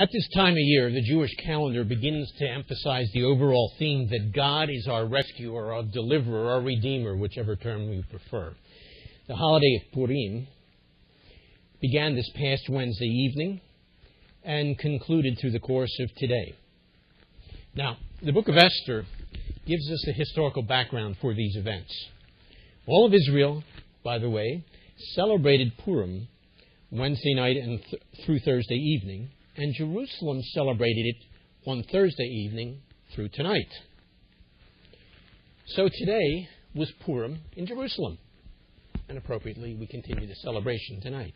At this time of year, the Jewish calendar begins to emphasize the overall theme that God is our rescuer, our deliverer, our redeemer, whichever term we prefer. The holiday of PURIM began this past Wednesday evening and concluded through the course of today. Now, the book of Esther gives us a historical background for these events. All of Israel, by the way, celebrated Purim Wednesday night and through Thursday evening, and Jerusalem celebrated it on Thursday evening through tonight. So today was Purim in Jerusalem, and appropriately we continue the celebration tonight.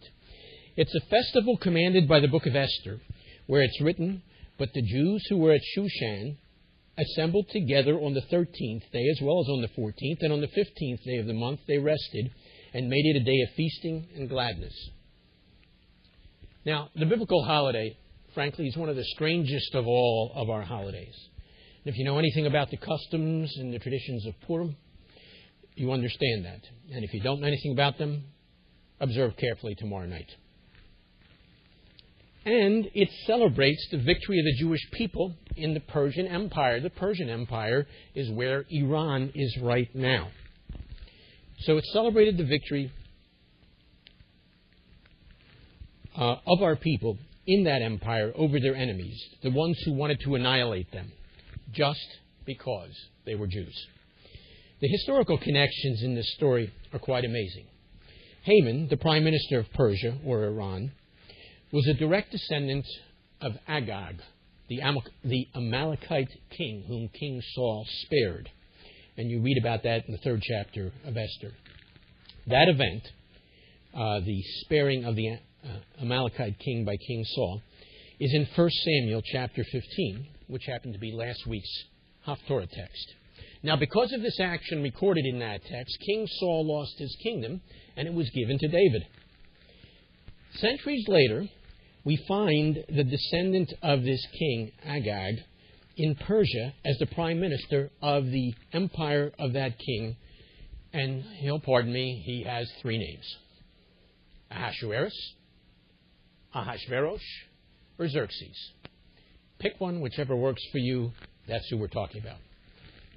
It's a festival commanded by the book of Esther, where it's written, "But the Jews who were at Shushan assembled together on the 13th day as well as on the 14th, and on the 15th day of the month they rested and made it a day of feasting and gladness." Now, the biblical holiday, frankly, is one of the strangest of all of our holidays. And if you know anything about the customs and the traditions of Purim, you understand that. And if you don't know anything about them, observe carefully tomorrow night. And it celebrates the victory of the Jewish people in the Persian Empire. The Persian Empire is where Iran is right now. So it celebrated the victory of our people in that empire over their enemies, the ones who wanted to annihilate them, just because they were Jews. The historical connections in this story are quite amazing. Haman, the prime minister of Persia, or Iran, was a direct descendant of Agag, the Amalekite king whom King Saul spared. And you read about that in the 3rd chapter of Esther. That event, the sparing of the Amalekite king by King Saul, is in 1 Samuel chapter 15, which happened to be last week's Haftorah text. Now, because of this action recorded in that text, King Saul lost his kingdom, and it was given to David. Centuries later, we find the descendant of this king, Agag, in Persia as the prime minister of the empire of that king. And he'll pardon me, he has 3 names: Ahasuerus, Ahashverosh, or Xerxes. Pick one, whichever works for you. That's who we're talking about.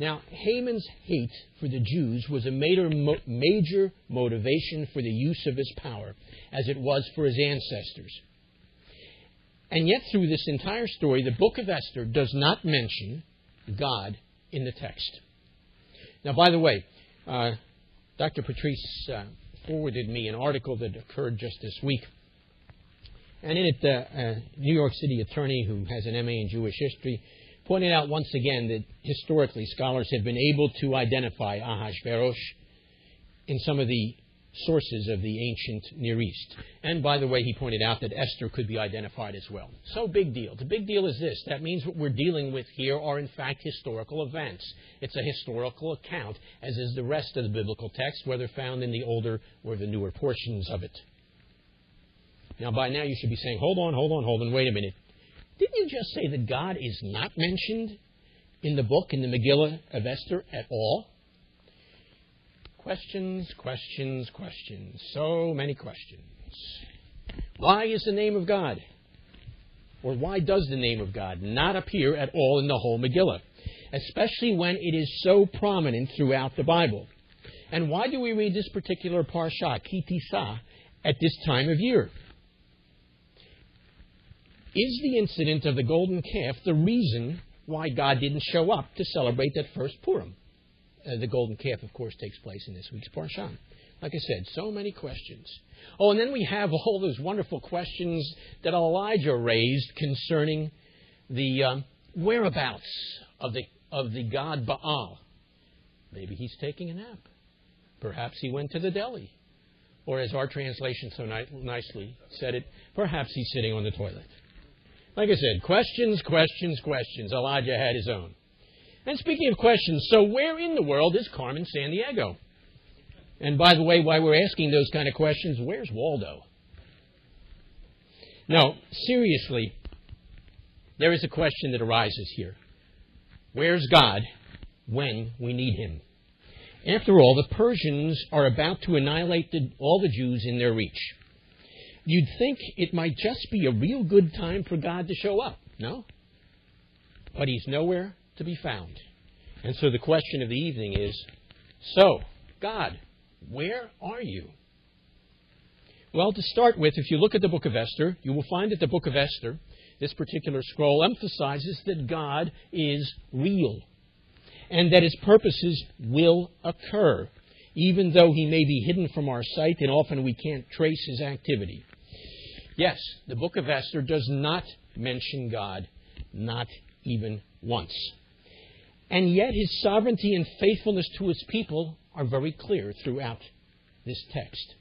Now, Haman's hate for the Jews was a major motivation for the use of his power, as it was for his ancestors. And yet, through this entire story, the book of Esther does not mention God in the text. Now, by the way, Dr. Patrice forwarded me an article that occurred just this week. And in it, a New York City attorney who has an MA in Jewish history pointed out once again that historically scholars have been able to identify Ahashverosh in some of the sources of the ancient Near East. And by the way, he pointed out that Esther could be identified as well. So big deal. The big deal is this. That means what we're dealing with here are in fact historical events. It's a historical account, as is the rest of the biblical text, whether found in the older or the newer portions of it. Now, by now you should be saying, hold on, wait a minute. Didn't you just say that God is not mentioned in the book, in the Megillah of Esther at all? Questions. So many questions. Why is the name of God, or why does the name of God not appear at all in the whole Megillah, especially when it is so prominent throughout the Bible? And why do we read this particular parsha, Ki Tisa, at this time of year? Is the incident of the golden calf the reason why God didn't show up to celebrate that first Purim? The golden calf, of course, takes place in this week's parsha. Like I said, so many questions. Oh, and then we have all those wonderful questions that Elijah raised concerning the whereabouts of the god Baal. Maybe he's taking a nap. Perhaps he went to the deli. Or as our translation so nicely said it, perhaps he's sitting on the toilet. Like I said, questions. Elijah had his own. And speaking of questions, so where in the world is Carmen Sandiego? And by the way, while we're asking those kind of questions, where's Waldo? No, seriously, there is a question that arises here. Where's God when we need Him? After all, the Persians are about to annihilate all the Jews in their reach. you'd think it might just be a real good time for God to show up, no? But he's nowhere to be found. And so the question of the evening is, so, God, where are you? Well, to start with, if you look at the book of Esther, you will find that the book of Esther, this particular scroll, emphasizes that God is real and that his purposes will occur, even though he may be hidden from our sight and often we can't trace his activity. Yes, the book of Esther does not mention God, not even once. And yet his sovereignty and faithfulness to his people are very clear throughout this text.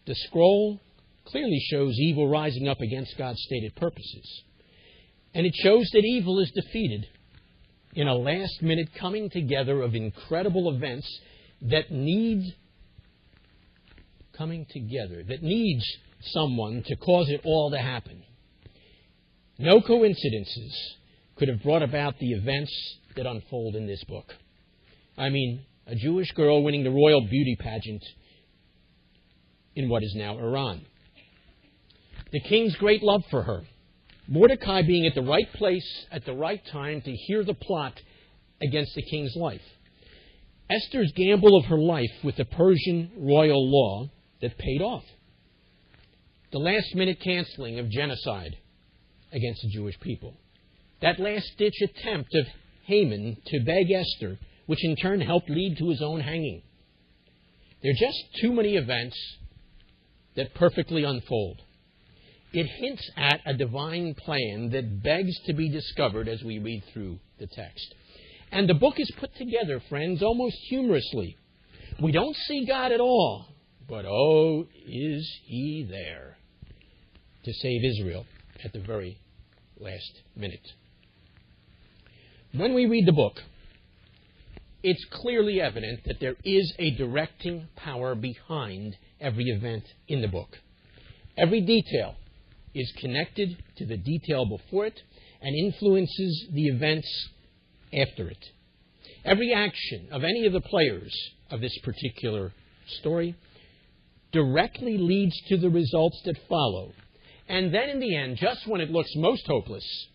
The scroll clearly shows evil rising up against God's stated purposes. And it shows that evil is defeated in a last-minute coming together of incredible events that needs someone to cause it all to happen. No coincidences could have brought about the events that unfold in this book. I mean, a Jewish girl winning the royal beauty pageant in what is now Iran. The king's great love for her. Mordecai being at the right place at the right time to hear the plot against the king's life. Esther's gamble of her life with the Persian royal law that paid off. The last-minute canceling of genocide against the Jewish people. That last-ditch attempt of Haman to beg Esther, which in turn helped lead to his own hanging. There are just too many events that perfectly unfold. It hints at a divine plan that begs to be discovered as we read through the text. And the book is put together, friends, almost humorously. We don't see God at all, but oh, is he there to save Israel at the very last minute. When we read the book, it's clearly evident that there is a directing power behind every event in the book. Every detail is connected to the detail before it and influences the events after it. Every action of any of the players of this particular story directly leads to the results that follow. And then in the end, just when it looks most hopeless,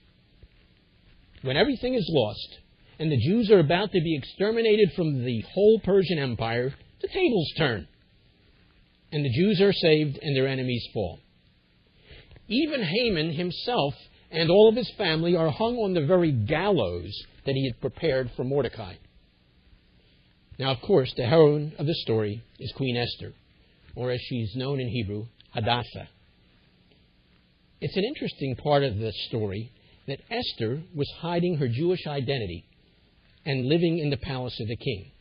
when everything is lost and the Jews are about to be exterminated from the whole Persian Empire, the tables turn. And the Jews are saved and their enemies fall. Even Haman himself and all of his family are hung on the very gallows that he had prepared for Mordecai. Now, of course, the heroine of the story is Queen Esther, or as she's known in Hebrew, Hadassah. It's an interesting part of the story that Esther was hiding her Jewish identity and living in the palace of the king.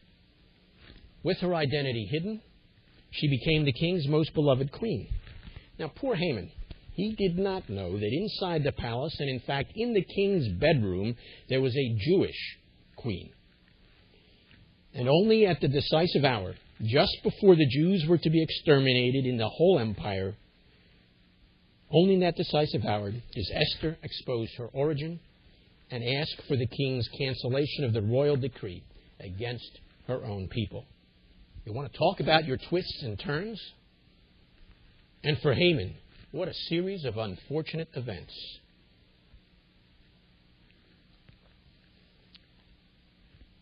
With her identity hidden, she became the king's most beloved queen. Now, poor Haman, he did not know that inside the palace, and in fact in the king's bedroom, there was a Jewish queen. And only at the decisive hour, just before the Jews were to be exterminated in the whole empire, only in that decisive hour does Esther expose her origin and ask for the king's cancellation of the royal decree against her own people. You want to talk about your twists and turns? And for Haman, what a series of unfortunate events.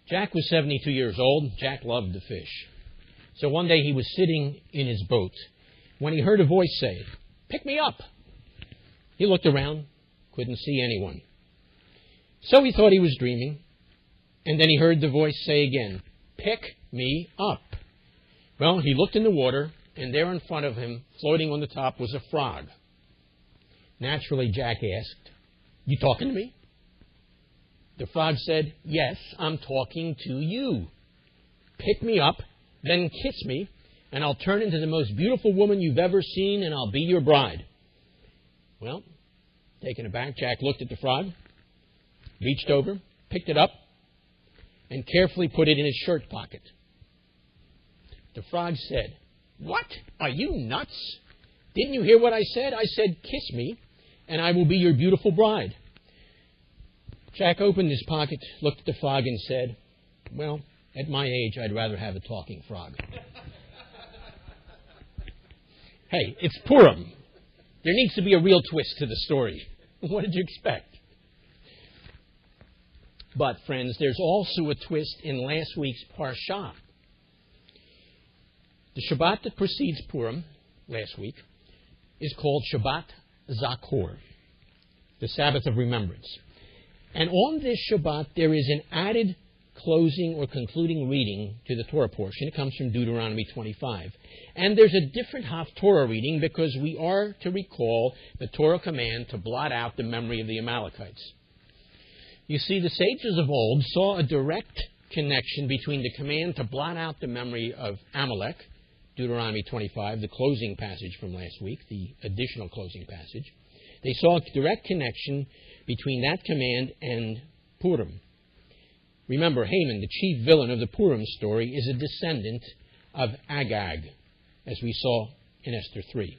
Jack was 72 years old. Jack loved to fish. So one day he was sitting in his boat when he heard a voice say, "Pick me up." He looked around, couldn't see anyone. So he thought he was dreaming, and then he heard the voice say again, "Pick me up." Well, he looked in the water, and there in front of him, floating on the top, was a frog. Naturally, Jack asked, "You talking to me?" The frog said, "Yes, I'm talking to you. Pick me up, then kiss me, and I'll turn into the most beautiful woman you've ever seen, and I'll be your bride." Well, taken aback, Jack looked at the frog, reached over, picked it up, and carefully put it in his shirt pocket. The frog said, "What? Are you nuts? Didn't you hear what I said? I said, kiss me, and I will be your beautiful bride." Jack opened his pocket, looked at the frog, and said, "Well, at my age, I'd rather have a talking frog." Hey, it's PURIM. There needs to be a real twist to the story. What did you expect? But, friends, there's also a twist in last week's Parsha. The Shabbat that precedes Purim, last week, is called Shabbat Zakor, the Sabbath of Remembrance. And on this Shabbat, there is an added closing or concluding reading to the Torah portion. It comes from Deuteronomy 25. And there's a different Haftorah reading because we are to recall the Torah command to blot out the memory of the Amalekites. You see, the sages of old saw a direct connection between the command to blot out the memory of Amalek, Deuteronomy 25, the closing passage from last week, the additional closing passage. They saw a direct connection between that command and Purim. Remember, Haman, the chief villain of the Purim story, is a descendant of Agag, as we saw in Esther 3.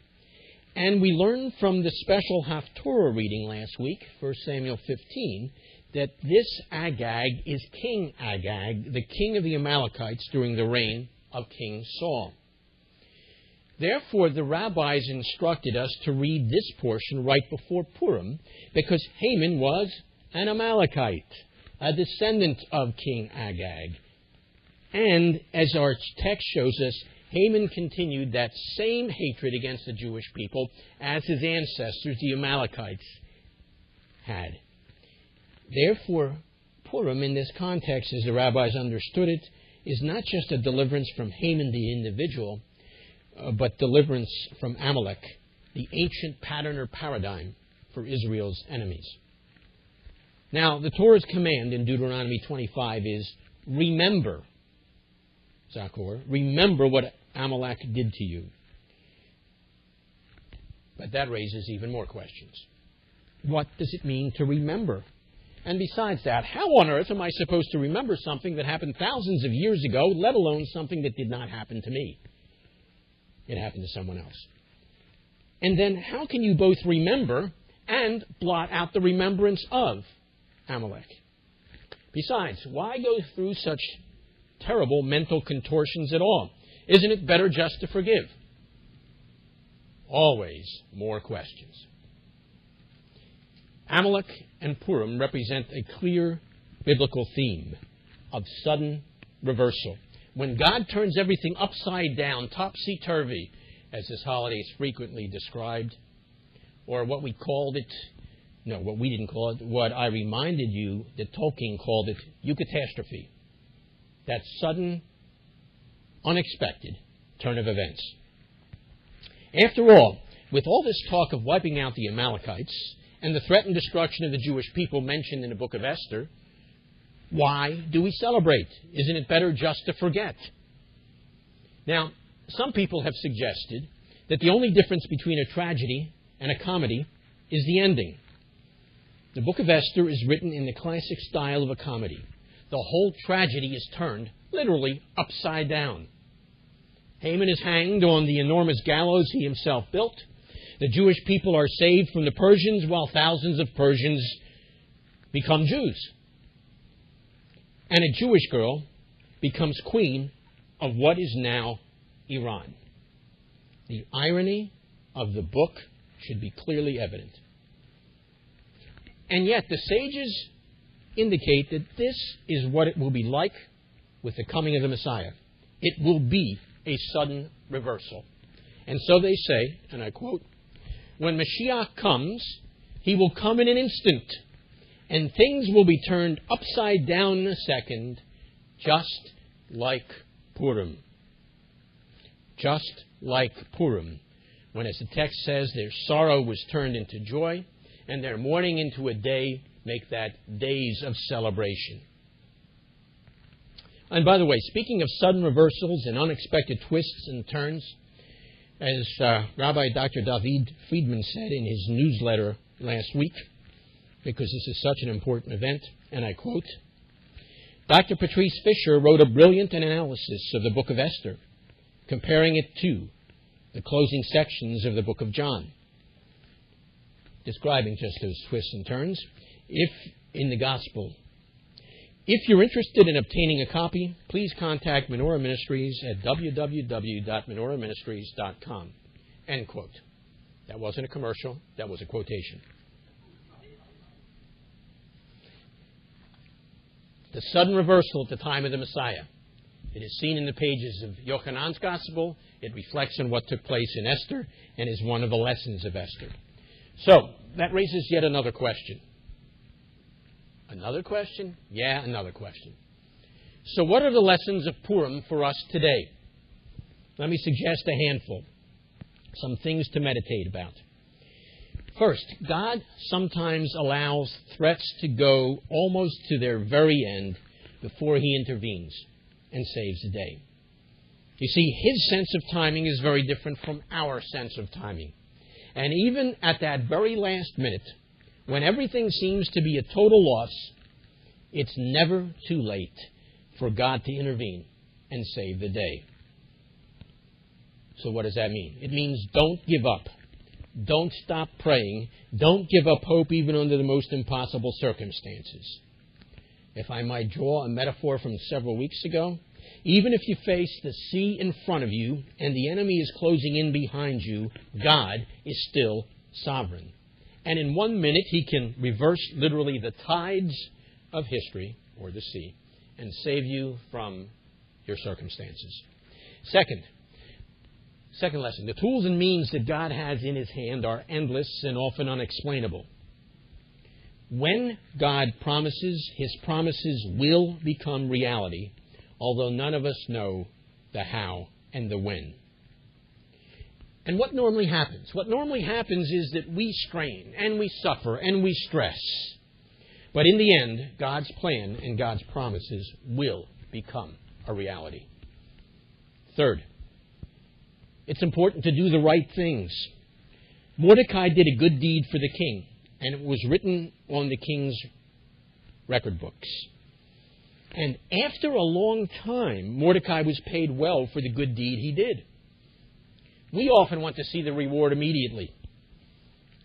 And we learned from the special Haftorah reading last week, 1 Samuel 15, that this Agag is King Agag, the king of the Amalekites during the reign of King Saul. Therefore, the rabbis instructed us to read this portion right before Purim, because Haman was an Amalekite, a descendant of King Agag. And, as our text shows us, Haman continued that same hatred against the Jewish people as his ancestors, the Amalekites, had. Therefore, Purim, in this context, as the rabbis understood it, is not just a deliverance from Haman the individual, but deliverance from Amalek, the ancient pattern or paradigm for Israel's enemies. Now, the Torah's command in Deuteronomy 25 is, remember, Zakor, remember what Amalek did to you. But that raises even more questions. What does it mean to remember? And besides that, how on earth am I supposed to remember something that happened thousands of years ago, let alone something that did not happen to me? It happened to someone else. And then how can you both remember and blot out the remembrance of Amalek? Besides, why go through such terrible mental contortions at all? Isn't it better just to forgive? Always more questions. Amalek and Purim represent a clear biblical theme of sudden reversal. When God turns everything upside down, topsy-turvy, as this holiday is frequently described, or what we called it, no, what we didn't call it, what I reminded you that Tolkien called it, eucatastrophe. That sudden, unexpected turn of events. After all, with all this talk of wiping out the Amalekites and the threatened destruction of the Jewish people mentioned in the book of Esther, why do we celebrate? Isn't it better just to forget? Now, some people have suggested that the only difference between a tragedy and a comedy is the ending. The book of Esther is written in the classic style of a comedy. The whole tragedy is turned, literally, upside down. Haman is hanged on the enormous gallows he himself built. The Jewish people are saved from the Persians while thousands of Persians become Jews. And a Jewish girl becomes queen of what is now Iran. The irony of the book should be clearly evident. And yet the sages indicate that this is what it will be like with the coming of the Messiah. It will be a sudden reversal. And so they say, and I quote, when Mashiach comes, he will come in an instant, and things will be turned upside down in a second, just like Purim. Just like Purim, when, as the text says, their sorrow was turned into joy, and their mourning into a day, make that days of celebration. And by the way, speaking of sudden reversals and unexpected twists and turns, as Rabbi Dr. David Friedman said in his newsletter last week, because this is such an important event, and I quote, Dr. Patrice Fischer wrote a brilliant analysis of the book of Esther, comparing it to the closing sections of the book of John, describing just those twists and turns. If in the gospel, if you're interested in obtaining a copy, please contact Menorah Ministries at www.menorahministries.com. End quote. That wasn't a commercial. That was a quotation. The sudden reversal at the time of the Messiah. It is seen in the pages of Yochanan's Gospel. It reflects on what took place in Esther and is one of the lessons of Esther. So, that raises yet another question. Another question? Yeah, another question. So what are the lessons of Purim for us today? Let me suggest a handful. Some things to meditate about. First, God sometimes allows threats to go almost to their very end before He intervenes and saves the day. You see, His sense of timing is very different from our sense of timing. And even at that very last minute, when everything seems to be a total loss, it's never too late for God to intervene and save the day. So what does that mean? It means don't give up. Don't stop praying. Don't give up hope even under the most impossible circumstances. If I might draw a metaphor from several weeks ago, even if you face the sea in front of you and the enemy is closing in behind you, God is still sovereign. And in 1 minute, He can reverse literally the tides of history, or the sea, and save you from your circumstances. Second lesson, the tools and means that God has in His hand are endless and often unexplainable. When God promises, His promises will become reality, although none of us know the how and the when. And what normally happens? What normally happens is that we strain and we suffer and we stress. But in the end, God's plan and God's promises will become a reality. Third, it's important to do the right things. Mordecai did a good deed for the king, and it was written on the king's record books. And after a long time, Mordecai was paid well for the good deed he did. We often want to see the reward immediately.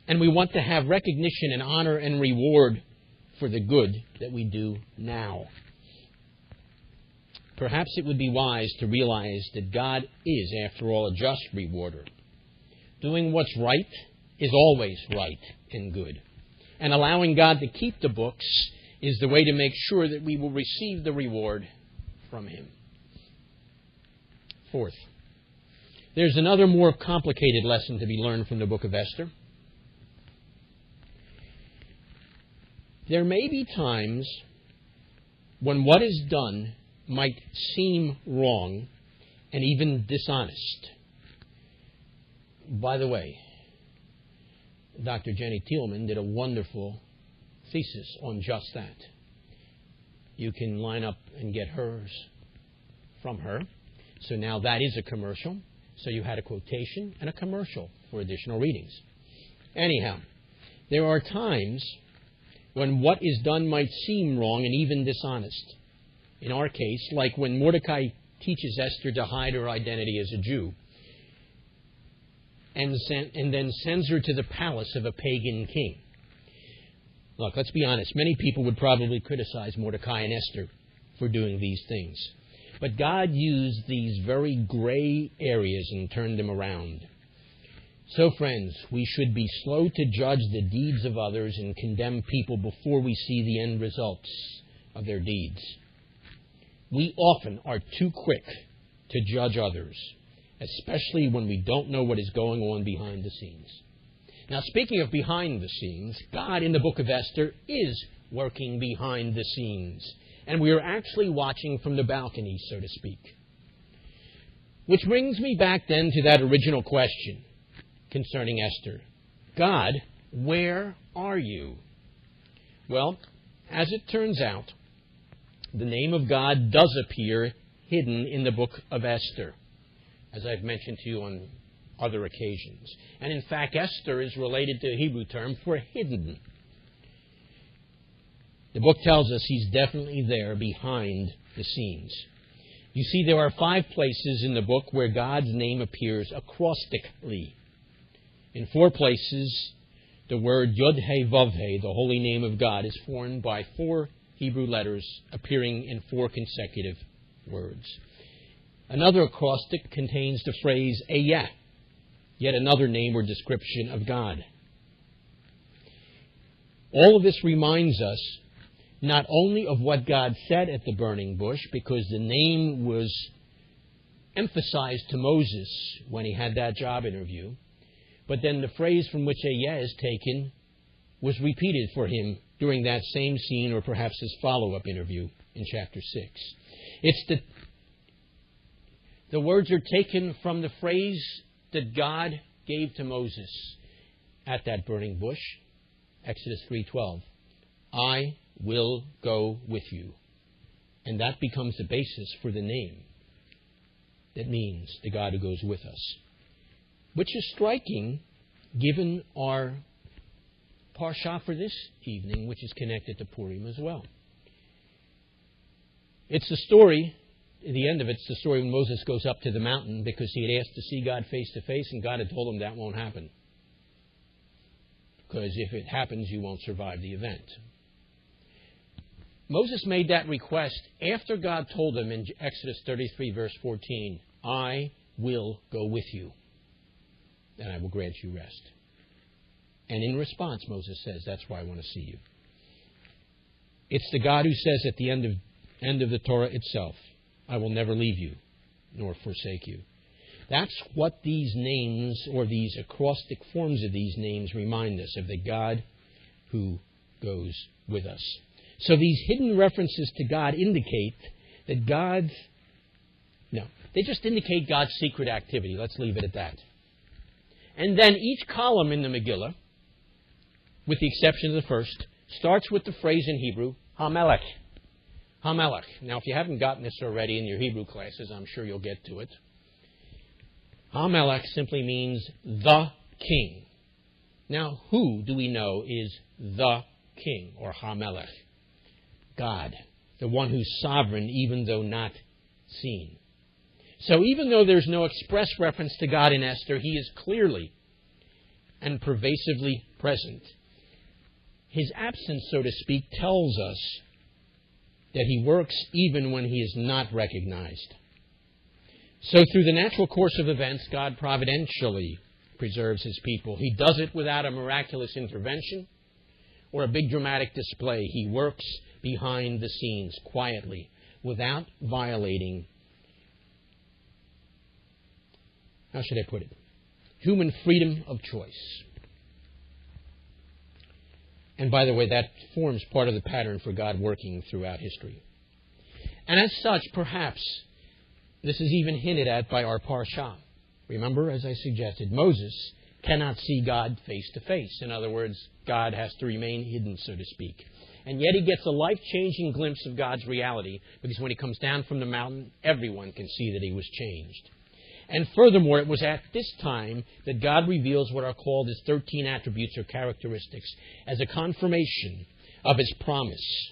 And we want to have recognition and honor and reward for the good that we do now. Perhaps it would be wise to realize that God is, after all, a just rewarder. Doing what's right is always right and good. And allowing God to keep the books is the way to make sure that we will receive the reward from Him. Fourth, there's another more complicated lesson to be learned from the book of Esther. There may be times when what is done might seem wrong and even dishonest. By the way, Dr. Jenny Thielman did a wonderful thesis on just that. You can line up and get hers from her. So now that is a commercial. So you had a quotation and a commercial for additional readings. Anyhow, there are times when what is done might seem wrong and even dishonest. In our case, like when Mordecai teaches Esther to hide her identity as a Jew and then sends her to the palace of a pagan king. Look, let's be honest. Many people would probably criticize Mordecai and Esther for doing these things. But God used these very gray areas and turned them around. So, friends, we should be slow to judge the deeds of others and condemn people before we see the end results of their deeds. We often are too quick to judge others, especially when we don't know what is going on behind the scenes. Now, speaking of behind the scenes, God in the book of Esther is working behind the scenes. And we are actually watching from the balcony, so to speak. Which brings me back then to that original question concerning Esther. God, where are you? Well, as it turns out, the name of God does appear hidden in the book of Esther, as I've mentioned to you on other occasions. And in fact, Esther is related to the Hebrew term for hidden. The book tells us He's definitely there behind the scenes. You see, there are 5 places in the book where God's name appears acrostically. In 4 places, the word Yod-He-Vav-He, the holy name of God, is formed by 4 Hebrew letters appearing in 4 consecutive words. Another acrostic contains the phrase Eyeh. yet another name or description of God. All of this reminds us not only of what God said at the burning bush, because the name was emphasized to Moses when he had that job interview, but then the phrase from which a yeah is taken was repeated for him during that same scene, or perhaps his follow-up interview in chapter 6. It's the words are taken from the phrase that God gave to Moses at that burning bush, Exodus 3:12. I will go with you. And that becomes the basis for the name. That means the God who goes with us. Which is striking, given our parsha for this evening, which is connected to Purim as well. It's the story, at the end of it, it's the story when Moses goes up to the mountain because he had asked to see God face to face, and God had told him that won't happen. Because if it happens, you won't survive the event. Moses made that request after God told him in Exodus 33, verse 14, I will go with you, and I will grant you rest. And in response, Moses says, that's why I want to see you. It's the God who says at the end of the Torah itself, I will never leave you nor forsake you. That's what these names, or these acrostic forms of these names, remind us of, the God who goes with us. So these hidden references to God indicate that they just indicate God's secret activity. Let's leave it at that. And then each column in the Megillah, with the exception of the first, starts with the phrase in Hebrew, HaMelech. HaMelech. Now, if you haven't gotten this already in your Hebrew classes, I'm sure you'll get to it. HaMelech simply means the king. Now, who do we know is the king, or HaMelech? God, the one who's sovereign even though not seen. So even though there's no express reference to God in Esther, he is clearly and pervasively present. His absence, so to speak, tells us that he works even when he is not recognized. So through the natural course of events, God providentially preserves his people. He does it without a miraculous intervention or a big dramatic display. He works behind the scenes, quietly, without violating, how should I put it, human freedom of choice. And by the way, that forms part of the pattern for God working throughout history. And as such, perhaps, this is even hinted at by our parsha. Remember, as I suggested, Moses cannot see God face to face. In other words, God has to remain hidden, so to speak. And yet he gets a life-changing glimpse of God's reality, because when he comes down from the mountain, everyone can see that he was changed. And furthermore, it was at this time that God reveals what are called his 13 attributes or characteristics as a confirmation of his promise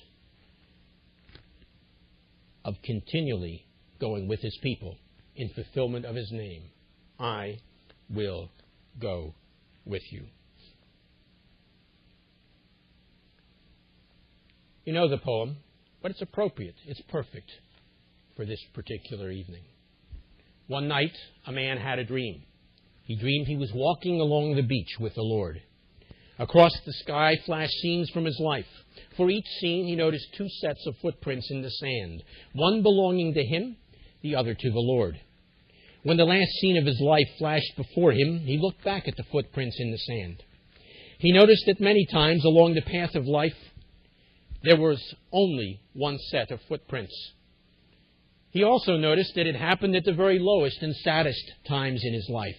of continually going with his people in fulfillment of his name. I will go with you. You know the poem, but it's appropriate. It's perfect for this particular evening. One night, a man had a dream. He dreamed he was walking along the beach with the Lord. Across the sky flashed scenes from his life. For each scene, he noticed two sets of footprints in the sand, one belonging to him, the other to the Lord. When the last scene of his life flashed before him, he looked back at the footprints in the sand. He noticed that many times along the path of life, there was only one set of footprints. He also noticed that it happened at the very lowest and saddest times in his life.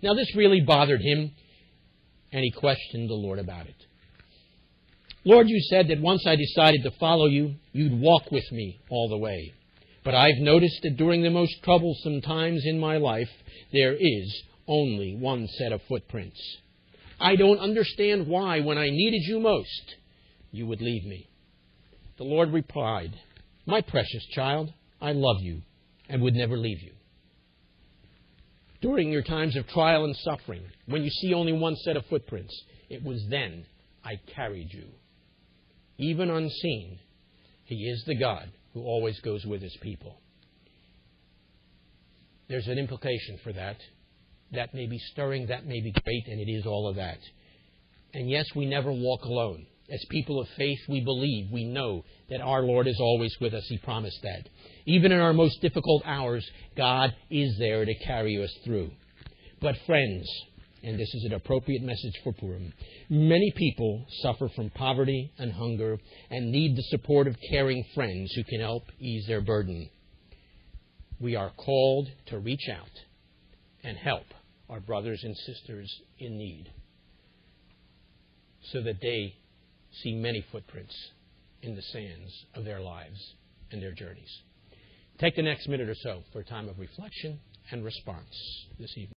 Now, this really bothered him, and he questioned the Lord about it. Lord, you said that once I decided to follow you, you'd walk with me all the way. But I've noticed that during the most troublesome times in my life, there is only one set of footprints. I don't understand why, when I needed you most, you would leave me. The Lord replied, my precious child, I love you and would never leave you. During your times of trial and suffering, when you see only one set of footprints, it was then I carried you. Even unseen, he is the God who always goes with his people. There's an implication for that. That may be stirring, that may be great, and it is all of that. And yes, we never walk alone. As people of faith, we believe, we know that our Lord is always with us. He promised that. Even in our most difficult hours, God is there to carry us through. But friends, and this is an appropriate message for Purim, many people suffer from poverty and hunger and need the support of caring friends who can help ease their burden. We are called to reach out and help our brothers and sisters in need so that they see many footprints in the sands of their lives and their journeys. Take the next minute or so for a time of reflection and response this evening.